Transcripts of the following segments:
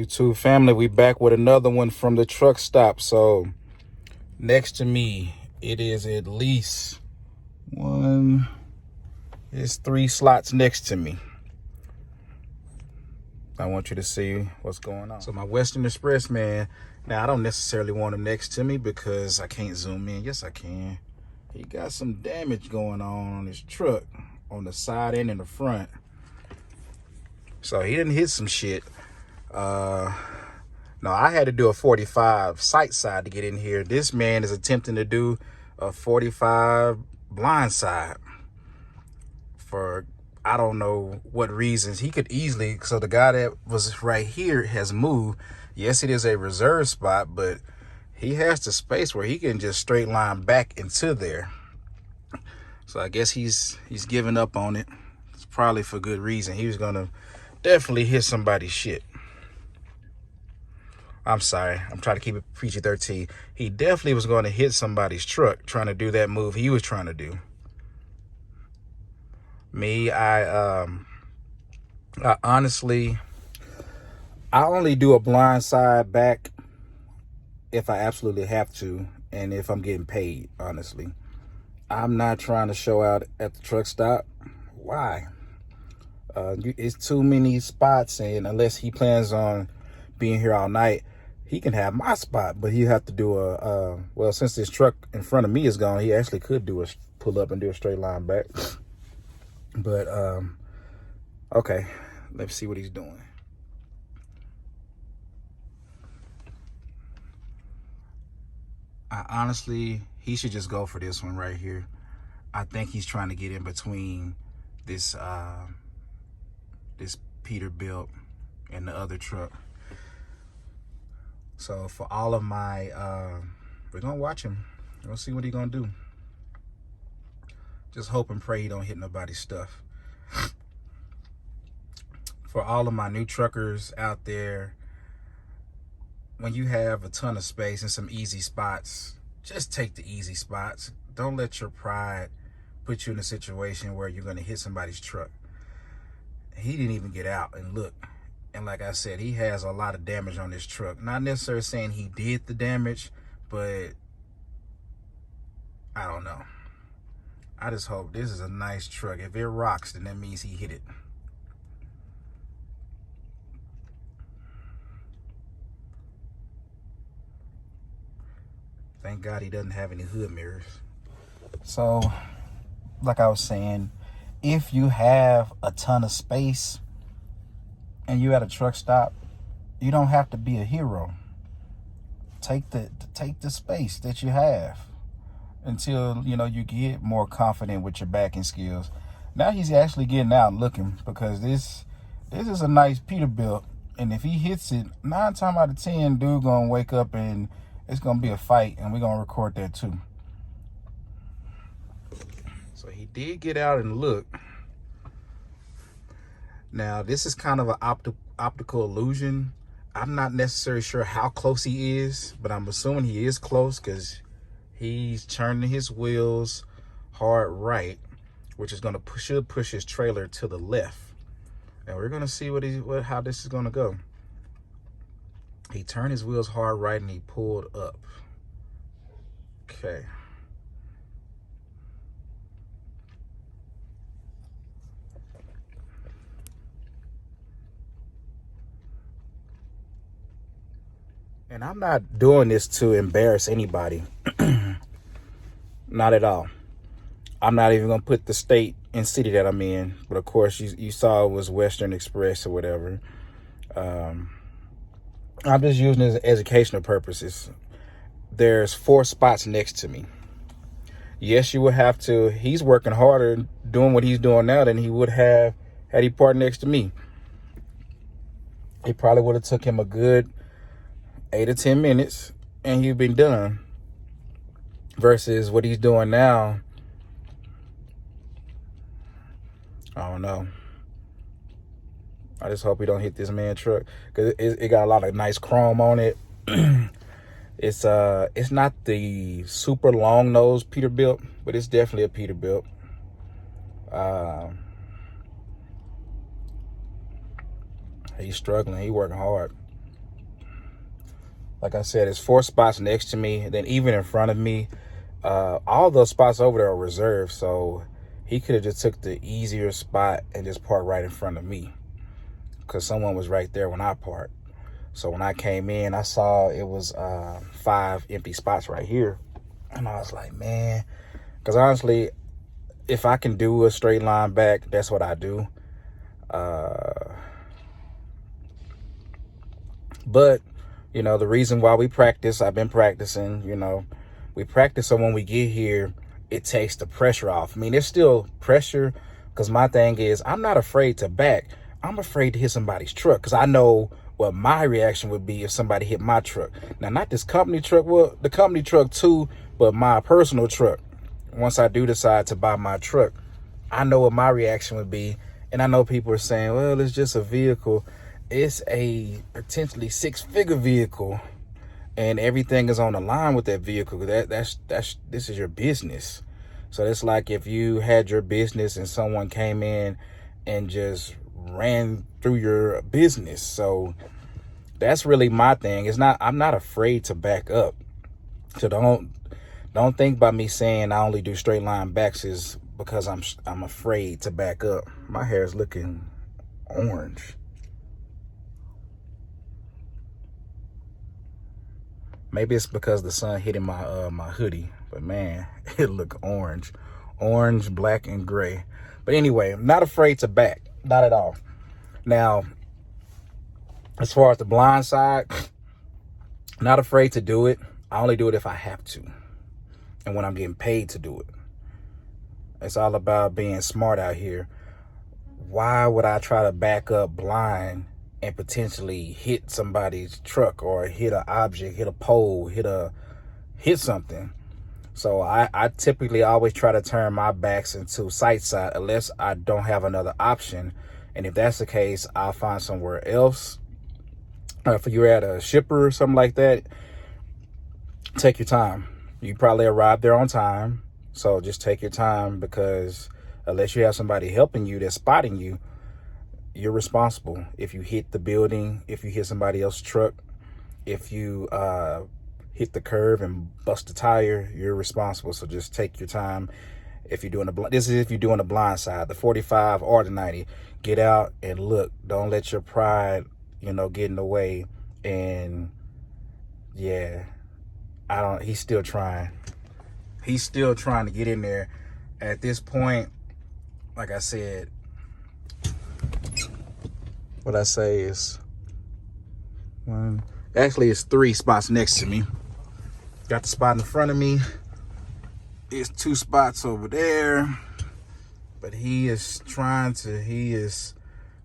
YouTube family, we back with another one from the truck stop. So next to me, it is at least it's 3 slots next to me. I want you to see what's going on. So my Western Express, man, now I don't necessarily want him next to me because I can't zoom in. Yes, I can. He got some damage going on his truck on the side and in the front. So he didn't hit some shit. No, I had to do a 45 sight side to get in here. This man is attempting to do a 45 blind side for I don't know what reasons. He could easily, so the guy that was right here has moved. Yes, it is a reserve spot, but he has the space where he can just straight line back into there. So I guess he's giving up on it. It's probably for good reason. He was gonna definitely hit somebody's shit. I'm sorry, I'm trying to keep it PG-13. He definitely was going to hit somebody's truck trying to do that move he was trying to do. Me, I honestly, I only do a blind side back if I absolutely have to and if I'm getting paid, honestly. I'm not trying to show out at the truck stop. Why? It's too many spots, and unless he plans on being here all night, he can have my spot, but he have to do well, since this truck in front of me is gone, he actually could do a pull up and do a straight line back. But okay, let's see what he's doing. Honestly, he should just go for this one right here. I think he's trying to get in between this this Peterbilt and the other truck. So for all of my, we're gonna watch him. We're gonna see what he's gonna do. Just hope and pray he don't hit nobody's stuff. For all of my new truckers out there, when you have a ton of space and some easy spots, just take the easy spots. Don't let your pride put you in a situation where you're gonna hit somebody's truck. He didn't even get out and look. And like I said, he has a lot of damage on this truck. Not necessarily saying he did the damage, but I don't know. I just hope this is a nice truck. If it rocks, then that means he hit it. Thank God he doesn't have any hood mirrors. So, like I was saying, if you have a ton of space and you're at a truck stop, you don't have to be a hero. Take the space that you have until you get more confident with your backing skills. Now he's actually getting out and looking, because this is a nice Peterbilt, and if he hits it, 9 times out of 10, dude gonna wake up and it's gonna be a fight, and we're gonna record that too. So he did get out and look. Now, this is kind of an optical illusion. I'm not necessarily sure how close he is, but I'm assuming he is close because he's turning his wheels hard right, which is going to should push his trailer to the left. And we're going to see how this is going to go. He turned his wheels hard right and he pulled up. Okay. And I'm not doing this to embarrass anybody. Not at all. I'm not even going to put the state and city that I'm in. But of course, you saw it was Western Express or whatever. I'm just using it as educational purposes. There's 4 spots next to me. Yes, you would have to. He's working harder doing what he's doing now than he would have had he parked next to me. It probably would have took him a good 8 or 10 minutes and he'd been done, versus what he's doing now. I don't know. I just hope he don't hit this man truck, because it got a lot of nice chrome on it. It's not the super long nose Peterbilt, but it's definitely a Peterbilt. He's struggling. He's working hard. Like I said, there's 4 spots next to me, and then even in front of me. All those spots over there are reserved, so he could have just took the easier spot and just parked right in front of me, because someone was right there when I parked. So when I came in, I saw it was 5 empty spots right here, and I was like, man, because honestly, if I can do a straight line back, that's what I do. But you know, the reason why we practice, I've been practicing, you know, we practice so when we get here, it takes the pressure off. I mean, there's still pressure, because my thing is, I'm not afraid to back. I'm afraid to hit somebody's truck, because I know what my reaction would be if somebody hit my truck. Now, not this company truck, well, the company truck too, but my personal truck. Once I do decide to buy my truck, I know what my reaction would be. And I know people are saying, well, it's just a vehicle. It's a potentially 6-figure vehicle, and everything is on the line with that vehicle. This is your business. So it's like if you had your business and someone came in and just ran through your business. So that's really my thing. I'm not afraid to back up. So don't think by me saying I only do straight line backs is because I'm afraid to back up. My hair is looking orange. Maybe it's because the sun hitting my my hoodie, but man, it look orange, black, and gray. But anyway, I'm not afraid to back, not at all. Now, as far as the blind side, not afraid to do it. I only do it if I have to, and when I'm getting paid to do it. It's all about being smart out here. Why would I try to back up blind and potentially hit somebody's truck, or hit an object, hit a pole, hit something? So I typically always try to turn my backs into sight side unless I don't have another option. And if that's the case, I'll find somewhere else. If you're at a shipper or something like that, take your time. You probably arrive there on time. So just take your time, because unless you have somebody helping you that's spotting you, you're responsible. If you hit the building, if you hit somebody else's truck, if you hit the curve and bust a tire, you're responsible. So just take your time. If you're doing this is if you're doing the blind side, the 45 or the 90, get out and look. Don't let your pride, get in the way. And yeah, he's still trying. He's still trying to get in there. At this point, like I said, what I say is it's 3 spots next to me. Got the spot in front of me. It's 2 spots over there. But he is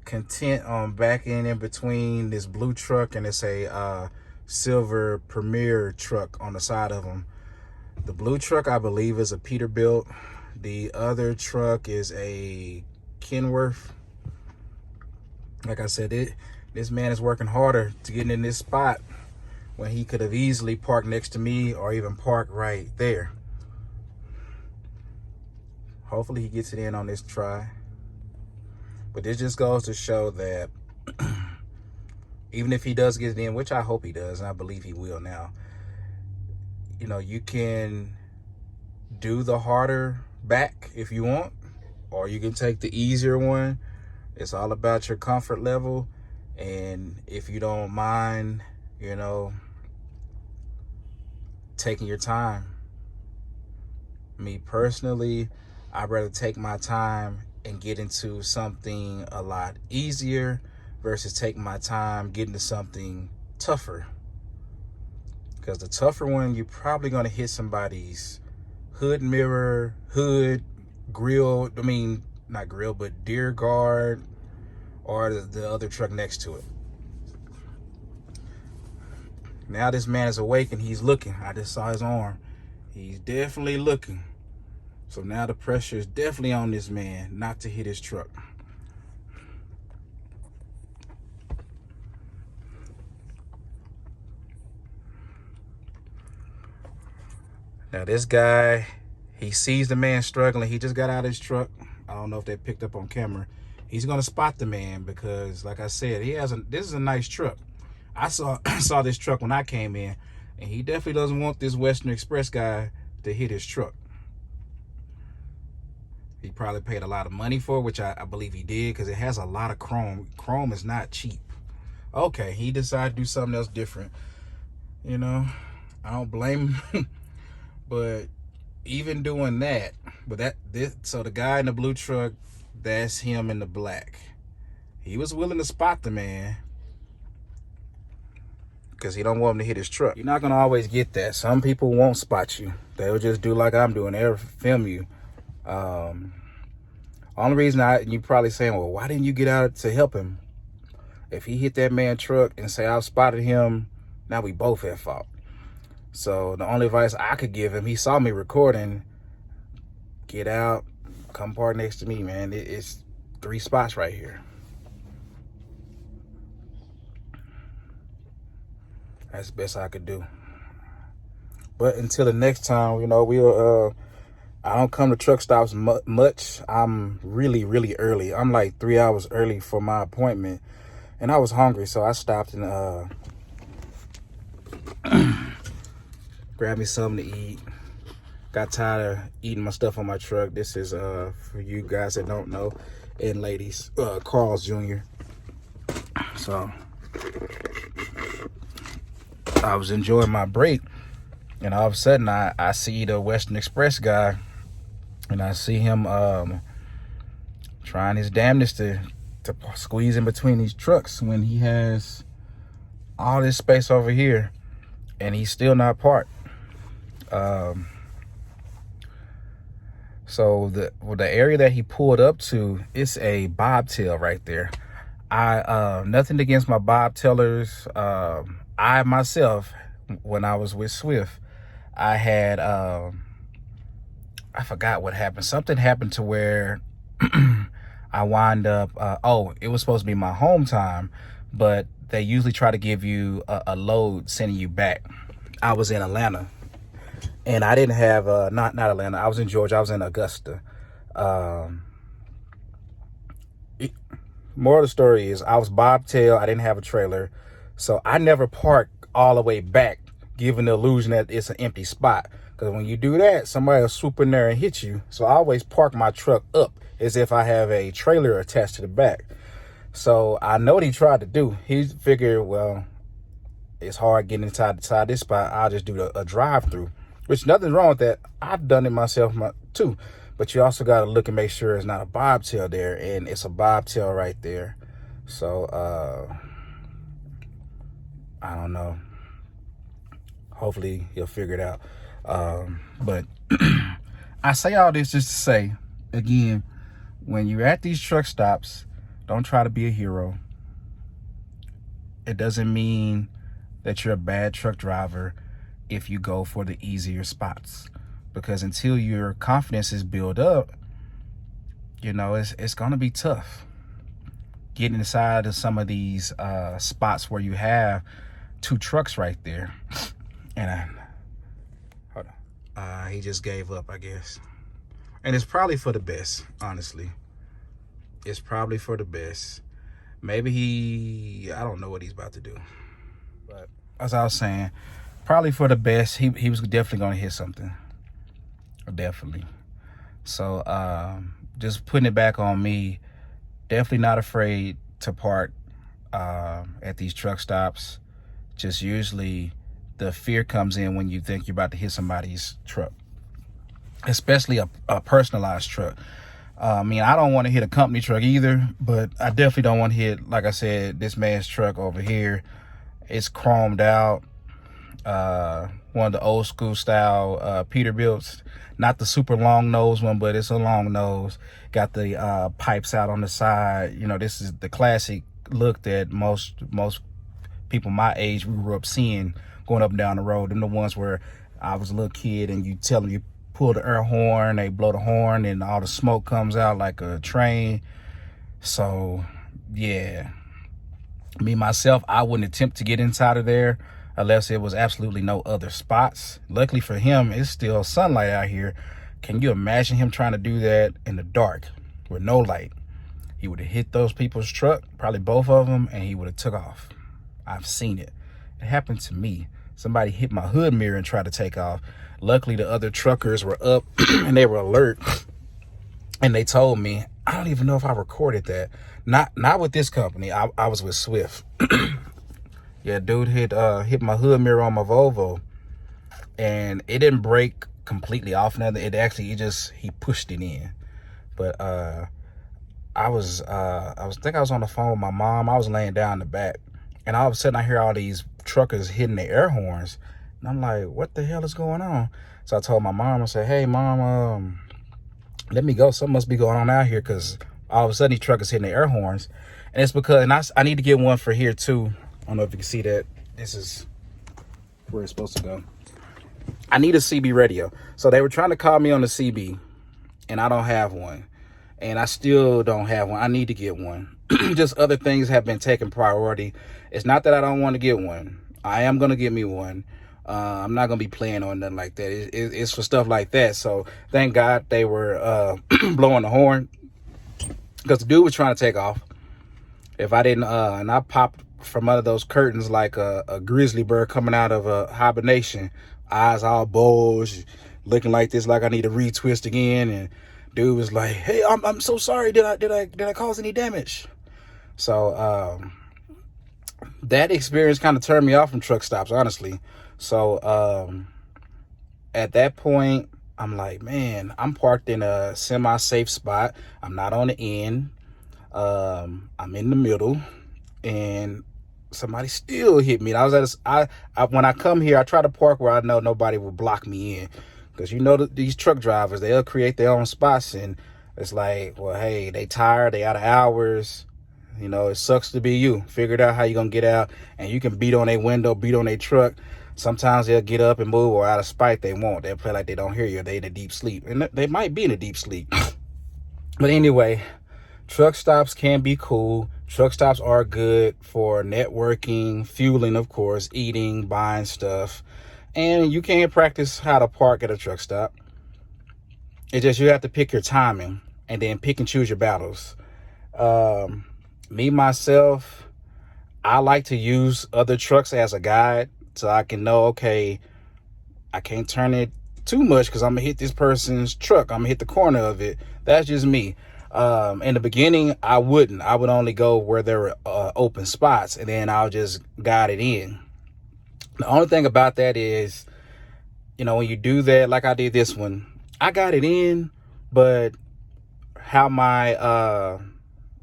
content on backing in between this blue truck, and it's a silver Premier truck on the side of him. The blue truck, I believe, is a Peterbilt. The other truck is a Kenworth. Like I said, this man is working harder to get in this spot when he could have easily parked next to me or even parked right there. Hopefully he gets it in on this try. But this just goes to show that even if he does get it in, which I hope he does, and I believe he will now, you can do the harder back if you want, or you can take the easier one. It's all about your comfort level. And if you don't mind, taking your time. Me personally, I'd rather take my time and get into something a lot easier versus taking my time getting to something tougher. Because the tougher one, you're probably going to hit somebody's hood mirror, grill, not grill, but deer guard, or the other truck next to it. Now this man is awake and he's looking. I just saw his arm. He's definitely looking. So now the pressure is definitely on this man not to hit his truck. Now this guy, he sees the man struggling. He just got out of his truck. I don't know if they picked up on camera. He's gonna spot the man because, like I said, this is a nice truck. I saw saw this truck when I came in, and he definitely doesn't want this Western Express guy to hit his truck. He probably paid a lot of money for it, which I believe he did, because it has a lot of chrome. Chrome is not cheap. Okay, he decided to do something else different. You know, I don't blame him. But even doing that, so the guy in the blue truck, that's him in the black. He was willing to spot the man because he don't want him to hit his truck. You're not gonna always get that. Some people won't spot you. They'll just do like I'm doing. They'll film you. Only reason you probably saying, well, why didn't you get out to help him? If he hit that man's truck and say I spotted him, now we both at fault. So the only advice I could give him, he saw me recording, get out, come park next to me, man. It's 3 spots right here. That's the best I could do. But until the next time, you know, I don't come to truck stops much. I'm really, really early. I'm like 3 hours early for my appointment. And I was hungry, so I stopped and grabbed me something to eat. Got tired of eating my stuff on my truck. This is, for you guys that don't know, and ladies, Carl's Jr. So I was enjoying my break, and all of a sudden I see the Western Express guy, and I see him trying his damnedest to squeeze in between these trucks when he has all this space over here, and he's still not parked. So the area that he pulled up to, it's a bobtail right there. Nothing against my bobtailers. I myself, when I was with Swift, I had I forgot what happened. Something happened to where I wind up, it was supposed to be my home time, but they usually try to give you a load sending you back. I was in Atlanta, and I didn't have, not Atlanta, I was in Georgia, I was in Augusta. More of the story is I was bobtail, I didn't have a trailer, so I never parked all the way back, giving the illusion that it's an empty spot. Because when you do that, somebody will swoop in there and hit you. So I always park my truck up as if I have a trailer attached to the back. So I know what he tried to do. He figured, well, it's hard getting inside this spot. I'll just do a drive-through, which nothing wrong with that. I've done it myself too. But you also got to look and make sure it's not a bobtail there, and it's a bobtail right there. So I don't know. Hopefully he'll figure it out. But I say all this just to say, again, when you're at these truck stops, don't try to be a hero. It doesn't mean that you're a bad truck driver if you go for the easier spots, because until your confidence is built up, you know, it's gonna be tough getting inside of some of these spots where you have 2 trucks right there. And hold on, he just gave up, I guess. And it's probably for the best, honestly. It's probably for the best. Maybe I don't know what he's about to do. But as I was saying, probably for the best. He was definitely going to hit something. Definitely. So just putting it back on me, definitely not afraid to park at these truck stops. Just usually the fear comes in when you think you're about to hit somebody's truck, especially a personalized truck. I mean, I don't want to hit a company truck either, but I definitely don't want to hit, like I said, this man's truck over here. It's chromed out. One of the old school style Peterbilts, not the super long nose one, but it's a long nose. Got the pipes out on the side. You know, this is the classic look that most people my age we grew up seeing going up and down the road. Them the ones where I was a little kid and you tell them you pull the air horn, they blow the horn, and all the smoke comes out like a train. So yeah, me myself, I wouldn't attempt to get inside of there unless it was absolutely no other spots. Luckily for him, it's still sunlight out here. Can you imagine him trying to do that in the dark with no light? He would have hit those people's truck, probably both of them, and he would have took off. I've seen it. It happened to me. Somebody hit my hood mirror and tried to take off. Luckily, the other truckers were up and they were alert. And they told me, I don't even know if I recorded that. Not with this company. I was with Swift. Yeah, dude hit my hood mirror on my Volvo. And it didn't break completely off. Nothing. He pushed it in. But I was on the phone with my mom. I was laying down in the back, and all of a sudden I hear all these truckers hitting their air horns, and I'm like, what the hell is going on? So I told my mom, I said, hey mom, let me go. Something must be going on out here, because all of a sudden these truckers hitting their air horns. And it's because, and I need to get one for here too. I don't know if you can see that. This is where it's supposed to go. I need a CB radio. So they were trying to call me on the CB, and I don't have one. And I still don't have one. I need to get one. Just other things have been taking priority. It's not that I don't want to get one. I am going to get me one. I'm not going to be playing on nothing like that. It's for stuff like that. So thank God they were blowing the horn, because the dude was trying to take off. If I didn't, and I popped from under those curtains like a grizzly bird coming out of a hibernation, eyes all bulged, looking like this, like I need to retwist again. And dude was like, hey, I'm so sorry. Did I cause any damage? So that experience kind of turned me off from truck stops, honestly. So at that point, I'm like, man, I'm parked in a semi-safe spot. I'm not on the end. I'm in the middle, and somebody still hit me. I when I come here, I try to park where I know nobody will block me in. Because you know these truck drivers, they'll create their own spots, and it's like, well, hey, they tired, they out of hours. You know, it sucks to be you. Figured out how you're going to get out, and you can beat on their window, beat on their truck. Sometimes they'll get up and move, or out of spite they won't. They'll play like they don't hear you. They in a deep sleep. And they might be in a deep sleep. But anyway, truck stops can be cool. Truck stops are good for networking, fueling, of course, eating, buying stuff. And you can practice how to park at a truck stop. It's just you have to pick your timing and then pick and choose your battles. Me, myself, I like to use other trucks as a guide, so I can know, okay, I can't turn it too much because I'm going to hit this person's truck. I'm going to hit the corner of it. That's just me. In the beginning, I would only go where there were open spots, and then I'll just guide it in. The only thing about that is, you know, when you do that, like I did this one, I got it in, but how my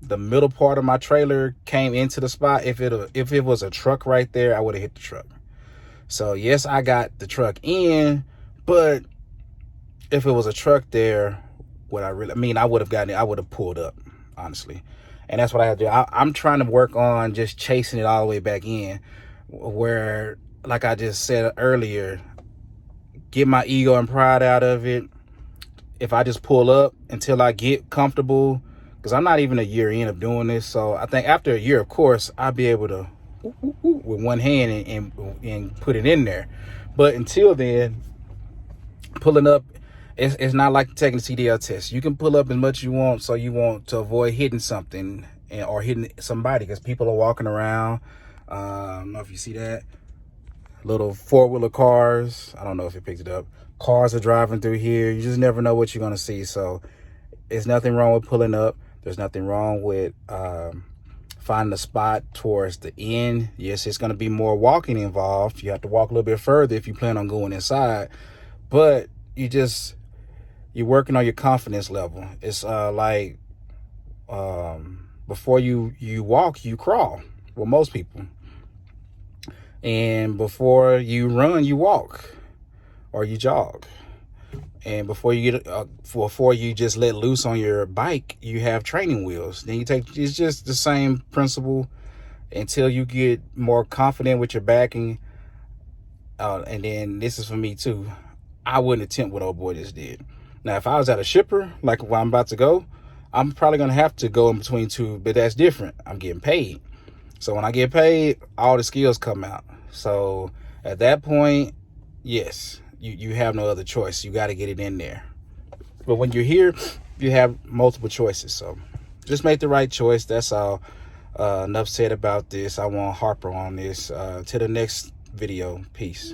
the middle part of my trailer came into the spot, if it was a truck right there, I would have hit the truck. So yes, I got the truck in, but if it was a truck there, I would have gotten it. I would have pulled up, honestly. And that's what I had to do. I'm trying to work on just chasing it all the way back in, where, like I just said earlier, get my ego and pride out of it. If I just pull up until I get comfortable, because I'm not even a year in of doing this. So I think after a year, of course, I'll be able to with one hand and put it in there. But until then, pulling up, it's not like taking the CDL test. You can pull up as much as you want, so you want to avoid hitting something or hitting somebody, because people are walking around. I don't know if you see that. Little four-wheeler cars. I don't know if it picked it up. Cars are driving through here. You just never know what you're going to see. So there's nothing wrong with pulling up. There's nothing wrong with finding a spot towards the end. Yes, it's going to be more walking involved. You have to walk a little bit further if you plan on going inside. But you're working on your confidence level. It's like before you walk, you crawl. Well, most people. And before you run, you walk or you jog. And before you just let loose on your bike, you have training wheels. Then it's just the same principle until you get more confident with your backing. And then this is for me too. I wouldn't attempt what old boy just did. Now, if I was at a shipper, like where I'm about to go, I'm probably going to have to go in between two, but that's different. I'm getting paid. So when I get paid, all the skills come out. So at that point, yes, you have no other choice. You got to get it in there. But when you're here, you have multiple choices. So just make the right choice. That's all. Enough said about this. I won't harper on this. To the next video. Peace.